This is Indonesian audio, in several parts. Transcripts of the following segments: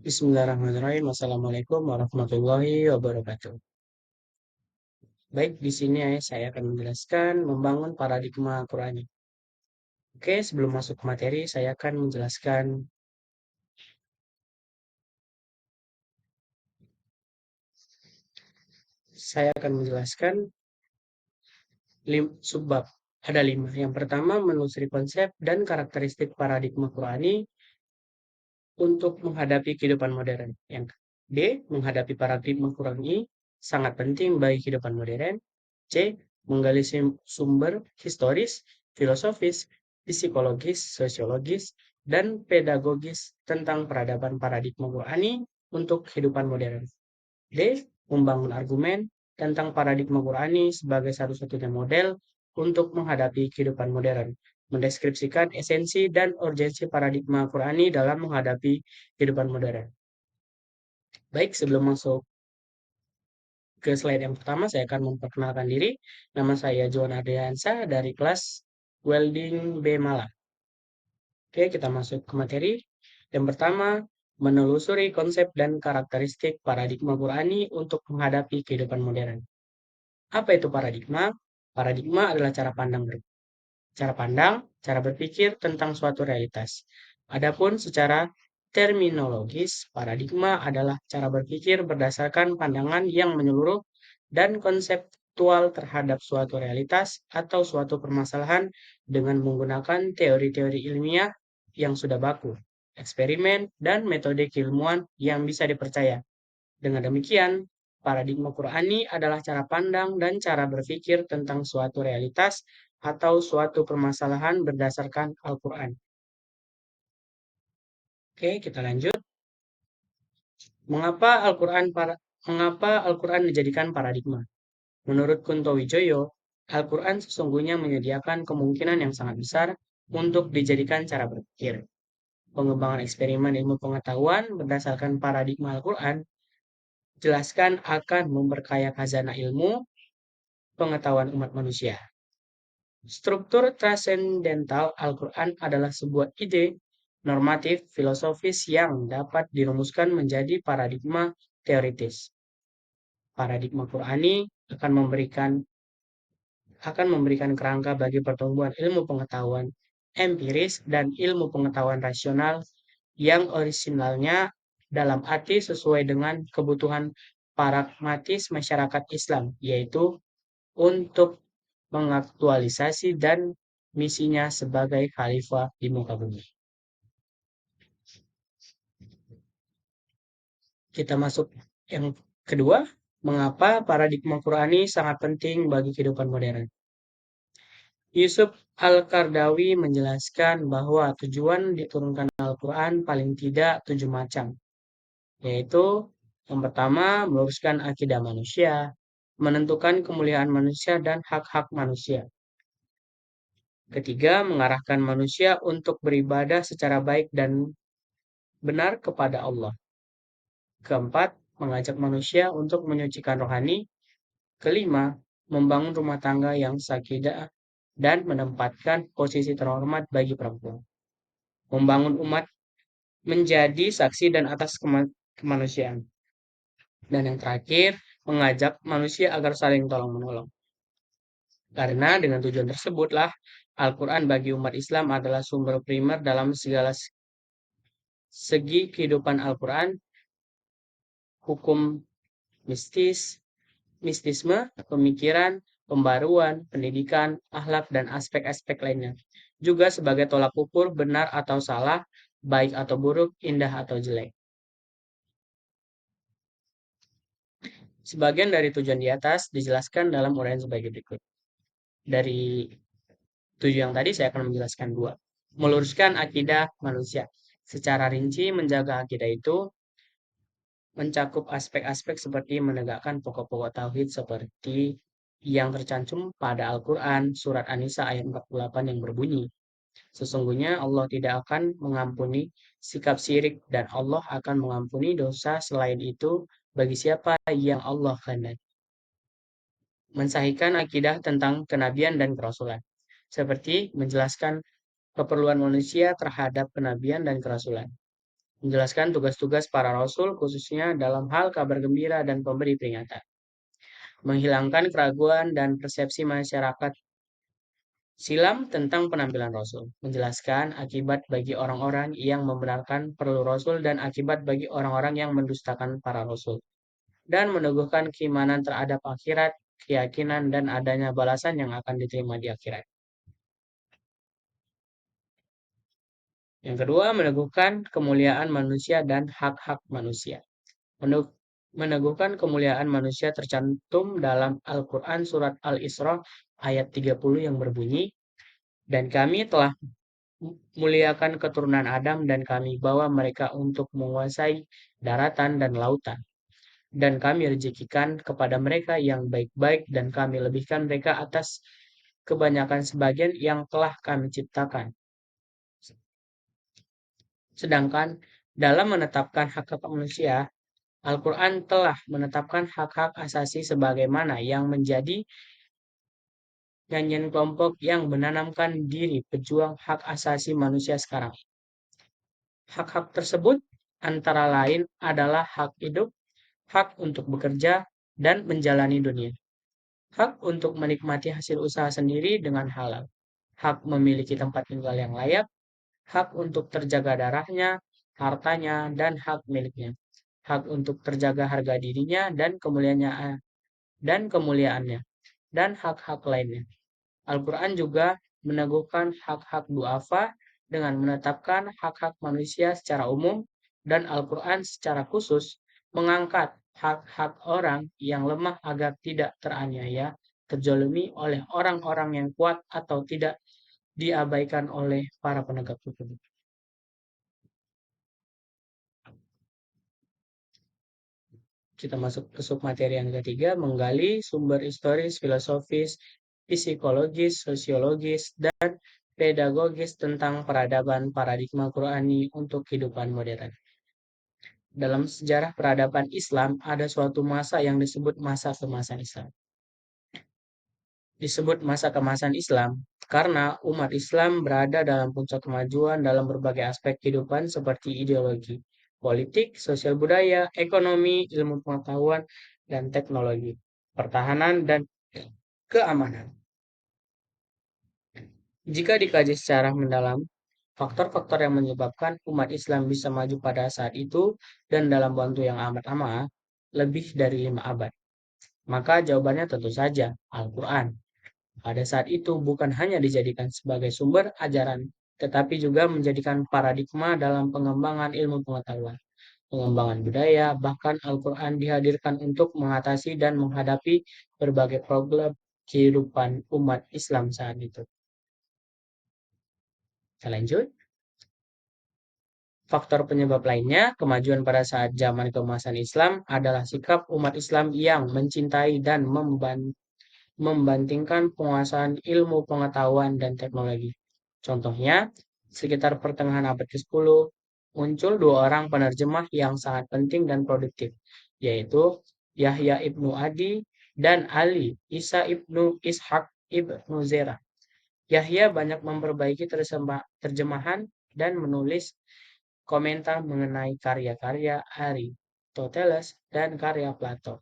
Bismillahirrahmanirrahim. Assalamualaikum warahmatullahi wabarakatuh. Baik, di sini saya akan menjelaskan membangun paradigma Qurani. Oke, sebelum masuk ke materi, saya akan menjelaskan subbab. Ada 5. Yang pertama, menelusuri konsep dan karakteristik paradigma Qurani untuk menghadapi kehidupan modern. Yang B, menghadapi paradigma Qurani sangat penting bagi kehidupan modern. C. Menggali sumber historis, filosofis, psikologis, sosiologis, dan pedagogis tentang peradaban paradigma Qurani untuk kehidupan modern. D. Membangun argumen tentang paradigma Qurani sebagai satu-satunya model untuk menghadapi kehidupan modern. Mendeskripsikan esensi dan urgensi paradigma Qurani dalam menghadapi kehidupan modern. Baik, sebelum masuk ke slide yang pertama, saya akan memperkenalkan diri. Nama saya John Adriansa dari kelas Welding B Malang. Oke, kita masuk ke materi. Yang pertama, menelusuri konsep dan karakteristik paradigma Qurani untuk menghadapi kehidupan modern. Apa itu paradigma? Paradigma adalah cara berpikir tentang suatu realitas. Adapun secara terminologis, paradigma adalah cara berpikir berdasarkan pandangan yang menyeluruh dan konseptual terhadap suatu realitas atau suatu permasalahan dengan menggunakan teori-teori ilmiah yang sudah baku, eksperimen, dan metode keilmuan yang bisa dipercaya. Dengan demikian, paradigma Qurani adalah cara pandang dan cara berpikir tentang suatu realitas atau suatu permasalahan berdasarkan Al-Quran. Oke, kita lanjut. Mengapa Al-Quran dijadikan paradigma? Menurut Kunto Wijoyo, Al-Quran sesungguhnya menyediakan kemungkinan yang sangat besar untuk dijadikan cara berpikir. Pengembangan eksperimen ilmu pengetahuan berdasarkan paradigma Al-Quran jelaskan akan memperkaya khazanah ilmu pengetahuan umat manusia. Struktur transendental Al-Quran adalah sebuah ide normatif filosofis yang dapat dirumuskan menjadi paradigma teoritis. Paradigma Qurani akan memberikan kerangka bagi pertumbuhan ilmu pengetahuan empiris dan ilmu pengetahuan rasional yang orisinalnya dalam arti sesuai dengan kebutuhan pragmatis masyarakat Islam, yaitu untuk mengaktualisasi dan misinya sebagai khalifah di muka bumi. Kita masuk yang kedua, mengapa paradigma Qurani sangat penting bagi kehidupan modern. Yusuf Al-Qardawi menjelaskan bahwa tujuan diturunkan Al-Quran paling tidak 7 macam, yaitu yang pertama, meluruskan akidah manusia, menentukan kemuliaan manusia dan hak-hak manusia. Ketiga, mengarahkan manusia untuk beribadah secara baik dan benar kepada Allah. Keempat, mengajak manusia untuk menyucikan rohani. Kelima, membangun rumah tangga yang sakinah dan menempatkan posisi terhormat bagi perempuan. Membangun umat menjadi saksi dan atas kemanusiaan. Dan yang terakhir, mengajak manusia agar saling tolong-menolong. Karena dengan tujuan tersebutlah Al-Quran bagi umat Islam adalah sumber primer dalam segala segi kehidupan. Al-Quran, hukum mistisme, pemikiran, pembaruan, pendidikan, akhlak, dan aspek-aspek lainnya. Juga sebagai tolak ukur benar atau salah, baik atau buruk, indah atau jelek. Sebagian dari tujuan di atas dijelaskan dalam uraian sebagai berikut. Dari tujuan yang tadi saya akan menjelaskan 2. Meluruskan akidah manusia. Secara rinci menjaga akidah itu mencakup aspek-aspek seperti menegakkan pokok-pokok tauhid seperti yang tercantum pada Al-Quran surat An-Nisa ayat 48 yang berbunyi, sesungguhnya Allah tidak akan mengampuni sikap syirik dan Allah akan mengampuni dosa selain itu bagi siapa yang Allah kehendaki. Mensahihkan akidah tentang kenabian dan kerasulan, seperti menjelaskan keperluan manusia terhadap kenabian dan kerasulan. menjelaskan tugas-tugas para rasul khususnya dalam hal kabar gembira dan pemberi peringatan, menghilangkan keraguan dan persepsi masyarakat silam tentang penampilan Rasul, menjelaskan akibat bagi orang-orang yang membenarkan perlu Rasul dan akibat bagi orang-orang yang mendustakan para Rasul, dan meneguhkan keimanan terhadap akhirat, keyakinan, dan adanya balasan yang akan diterima di akhirat. Yang kedua, meneguhkan kemuliaan manusia dan hak-hak manusia. Meneguhkan kemuliaan manusia tercantum dalam Al-Quran Surat Al-Isra ayat 30 yang berbunyi, dan kami telah muliakan keturunan Adam dan kami bawa mereka untuk menguasai daratan dan lautan. Dan kami rezekikan kepada mereka yang baik-baik dan kami lebihkan mereka atas kebanyakan sebagian yang telah kami ciptakan. Sedangkan dalam menetapkan hak-hak manusia, Al-Quran telah menetapkan hak-hak asasi sebagaimana yang menjadi nyanyian kelompok yang menanamkan diri pejuang hak asasi manusia sekarang. Hak-hak tersebut antara lain adalah hak hidup, hak untuk bekerja dan menjalani dunia, hak untuk menikmati hasil usaha sendiri dengan halal, hak memiliki tempat tinggal yang layak, hak untuk terjaga darahnya, hartanya, dan hak miliknya, hak untuk terjaga harga dirinya dan kemuliaannya, dan hak-hak lainnya. Al-Quran juga meneguhkan hak-hak duafa dengan menetapkan hak-hak manusia secara umum, dan Al-Quran secara khusus mengangkat hak-hak orang yang lemah agar tidak teraniaya, terzalimi oleh orang-orang yang kuat atau tidak diabaikan oleh para penegak hukum. Kita masuk ke submateri yang ketiga, menggali sumber historis, filosofis, psikologis, sosiologis, dan pedagogis tentang peradaban paradigma Qurani untuk kehidupan modern. Dalam sejarah peradaban Islam, ada suatu masa yang disebut masa kemasan Islam. Disebut masa kemasan Islam karena umat Islam berada dalam puncak kemajuan dalam berbagai aspek kehidupan seperti ideologi, politik, sosial budaya, ekonomi, ilmu pengetahuan, dan teknologi, pertahanan, dan keamanan. Jika dikaji secara mendalam, faktor-faktor yang menyebabkan umat Islam bisa maju pada saat itu dan dalam waktu yang amat lama, lebih dari 5 abad. Maka jawabannya tentu saja Al-Quran. Pada saat itu bukan hanya dijadikan sebagai sumber ajaran, tetapi juga menjadikan paradigma dalam pengembangan ilmu pengetahuan, pengembangan budaya, bahkan Al-Quran dihadirkan untuk mengatasi dan menghadapi berbagai problem kehidupan umat Islam saat itu. Kita lanjut. Faktor penyebab lainnya, kemajuan pada saat zaman keemasan Islam adalah sikap umat Islam yang mencintai dan membandingkan penguasaan ilmu pengetahuan dan teknologi. Contohnya, sekitar pertengahan abad ke-10, muncul 2 orang penerjemah yang sangat penting dan produktif, yaitu Yahya ibnu Adi dan Ali Isa ibnu Ishaq ibnu Zera. Yahya banyak memperbaiki terjemahan dan menulis komentar mengenai karya-karya Aristoteles dan karya Plato.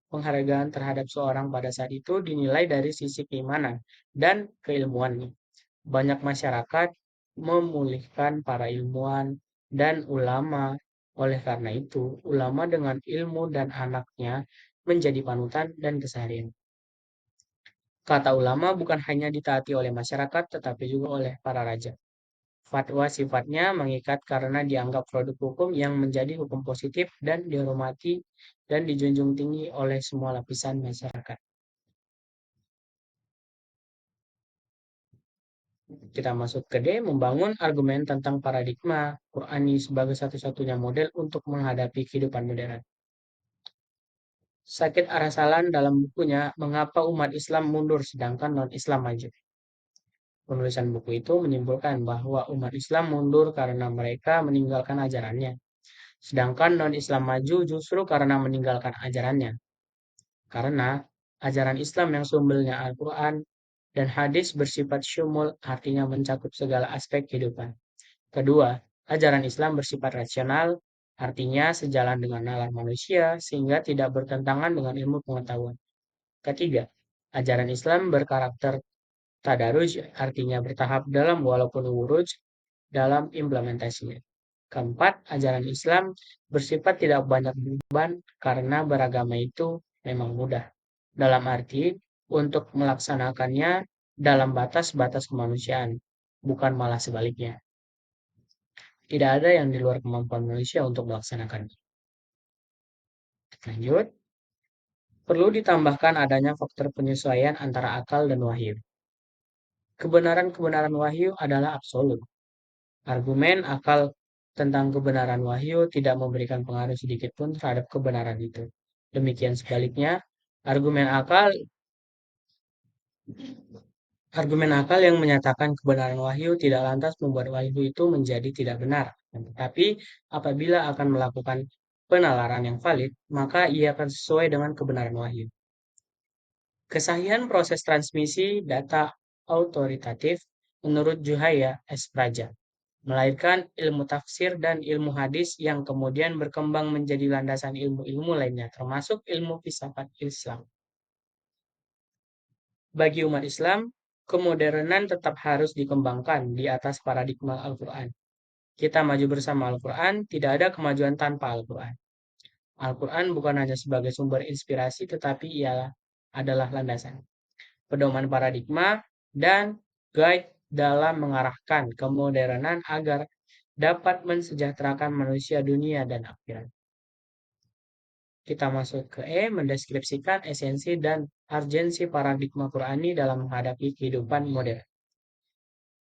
Penghargaan terhadap seorang pada saat itu dinilai dari sisi keimanan dan keilmuannya. Banyak masyarakat memulihkan para ilmuwan dan ulama. Oleh karena itu, ulama dengan ilmu dan anaknya menjadi panutan dan keseharian. Kata ulama bukan hanya ditaati oleh masyarakat, tetapi juga oleh para raja. Fatwa sifatnya mengikat karena dianggap produk hukum yang menjadi hukum positif dan dihormati dan dijunjung tinggi oleh semua lapisan masyarakat. Kita masuk ke D, membangun argumen tentang paradigma Qurani sebagai satu-satunya model untuk menghadapi kehidupan modern. Sakit Arasalan dalam bukunya Mengapa Umat Islam Mundur Sedangkan Non-Islam Maju. Penulisan buku itu menyimpulkan bahwa umat Islam mundur karena mereka meninggalkan ajarannya. Sedangkan non-Islam maju justru karena meninggalkan ajarannya. Karena ajaran Islam yang sumbernya Al-Quran dan hadis bersifat syumul, artinya mencakup segala aspek kehidupan. Kedua, Ajaran Islam bersifat rasional, artinya sejalan dengan nalar manusia sehingga tidak bertentangan dengan ilmu pengetahuan. Ketiga, ajaran Islam berkarakter tadarruj, artinya bertahap dalam walaupun wuruj dalam implementasinya. Keempat, ajaran Islam bersifat tidak banyak beban karena beragama itu memang mudah. Dalam arti, untuk melaksanakannya dalam batas-batas kemanusiaan, bukan malah sebaliknya. Tidak ada yang di luar kemampuan manusia untuk melaksanakannya. Lanjut, perlu ditambahkan adanya faktor penyesuaian antara akal dan wahyu. Kebenaran-kebenaran wahyu adalah absolut. Argumen akal tentang kebenaran wahyu tidak memberikan pengaruh sedikit pun terhadap kebenaran itu. Demikian sebaliknya, argumen akal argumen akal yang menyatakan kebenaran wahyu tidak lantas membuat wahyu itu menjadi tidak benar. Tetapi apabila akan melakukan penalaran yang valid, maka ia akan sesuai dengan kebenaran wahyu. Kesahihan proses transmisi data autoritatif menurut Juhaya S. Praja melahirkan ilmu tafsir dan ilmu hadis yang kemudian berkembang menjadi landasan ilmu-ilmu lainnya, termasuk ilmu filsafat Islam. Bagi umat Islam, kemodernan tetap harus dikembangkan di atas paradigma Al-Quran. Kita maju bersama Al-Quran, tidak ada kemajuan tanpa Al-Quran. Al-Quran bukan hanya sebagai sumber inspirasi, tetapi ia adalah landasan, pedoman paradigma, dan guide dalam mengarahkan kemodernan agar dapat mensejahterakan manusia dunia dan akhirat. Kita masuk ke E, mendeskripsikan esensi dan urgensi paradigma Qurani dalam menghadapi kehidupan modern.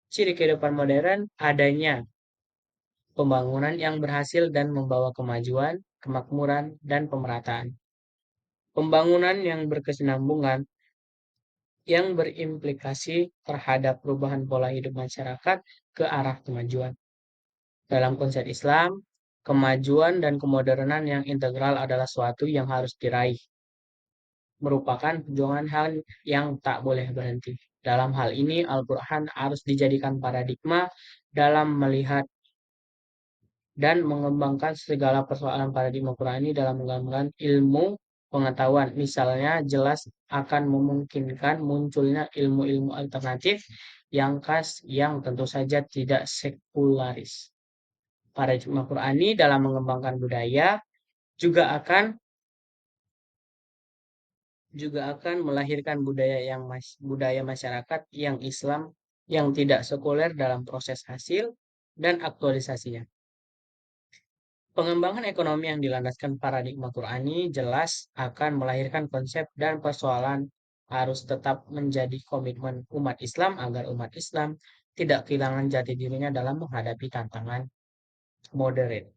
Ciri kehidupan modern adanya pembangunan yang berhasil dan membawa kemajuan, kemakmuran, dan pemerataan. Pembangunan yang berkesinambungan yang berimplikasi terhadap perubahan pola hidup masyarakat ke arah kemajuan. Dalam konsep Islam, kemajuan dan kemodernan yang integral adalah suatu yang harus diraih, merupakan perjuangan hal yang tak boleh berhenti. Dalam hal ini, Al-Quran harus dijadikan paradigma dalam melihat dan mengembangkan segala persoalan paradigma Qurani dalam mengembangkan ilmu pengetahuan. Misalnya, jelas akan memungkinkan munculnya ilmu-ilmu alternatif yang khas yang tentu saja tidak sekularis. Paradigma Qurani dalam mengembangkan budaya juga akan melahirkan budaya masyarakat yang Islam yang tidak sekuler dalam proses hasil dan aktualisasinya. Pengembangan ekonomi yang dilandaskan paradigma Qurani jelas akan melahirkan konsep dan persoalan harus tetap menjadi komitmen umat Islam agar umat Islam tidak kehilangan jati dirinya dalam menghadapi tantangan modern.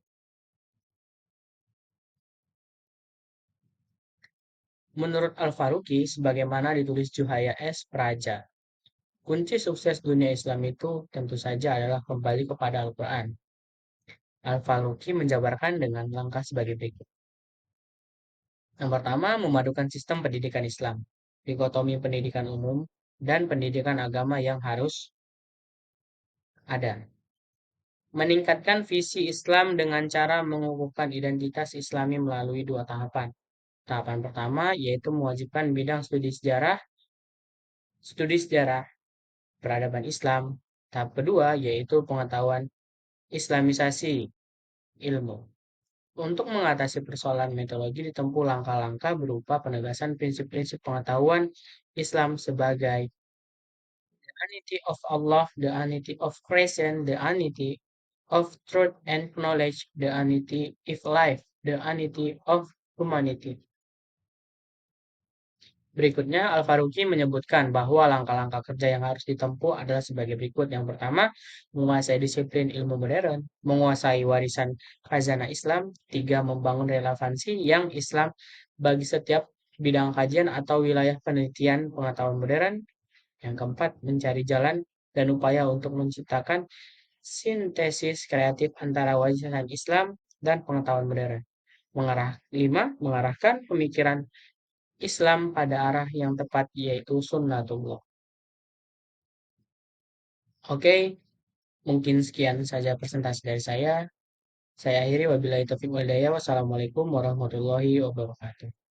Menurut Al-Faruqi, sebagaimana ditulis Juhaya S. Praja, kunci sukses dunia Islam itu tentu saja adalah kembali kepada Al-Quran. Al-Faruqi menjabarkan dengan langkah sebagai berikut. Yang pertama, memadukan sistem pendidikan Islam, dikotomi pendidikan umum dan pendidikan agama yang harus ada. Meningkatkan visi Islam dengan cara mengukuhkan identitas Islami melalui dua tahapan. Tahapan pertama yaitu mewajibkan bidang studi sejarah peradaban Islam. Tahap kedua yaitu pengetahuan Islamisasi ilmu. Untuk mengatasi persoalan metodologi ditempuh langkah-langkah berupa penegasan prinsip-prinsip pengetahuan Islam sebagai the unity of Allah, the unity of creation, the unity of truth and knowledge, the unity of life, the unity of humanity. Berikutnya, Al-Faruqi menyebutkan bahwa langkah-langkah kerja yang harus ditempuh adalah sebagai berikut. Yang pertama, menguasai disiplin ilmu modern, menguasai warisan khazanah Islam. Tiga, membangun relevansi yang Islam bagi setiap bidang kajian atau wilayah penelitian pengetahuan modern. Yang keempat, mencari jalan dan upaya untuk menciptakan sintesis kreatif antara warisan Islam dan pengetahuan modern. Mengarahkan pemikiran Islam pada arah yang tepat yaitu sunnatullah. Oke, Mungkin sekian saja presentasi dari saya. Saya akhiri wabillahi taufiq wal hidayah. Wassalamualaikum warahmatullahi wabarakatuh.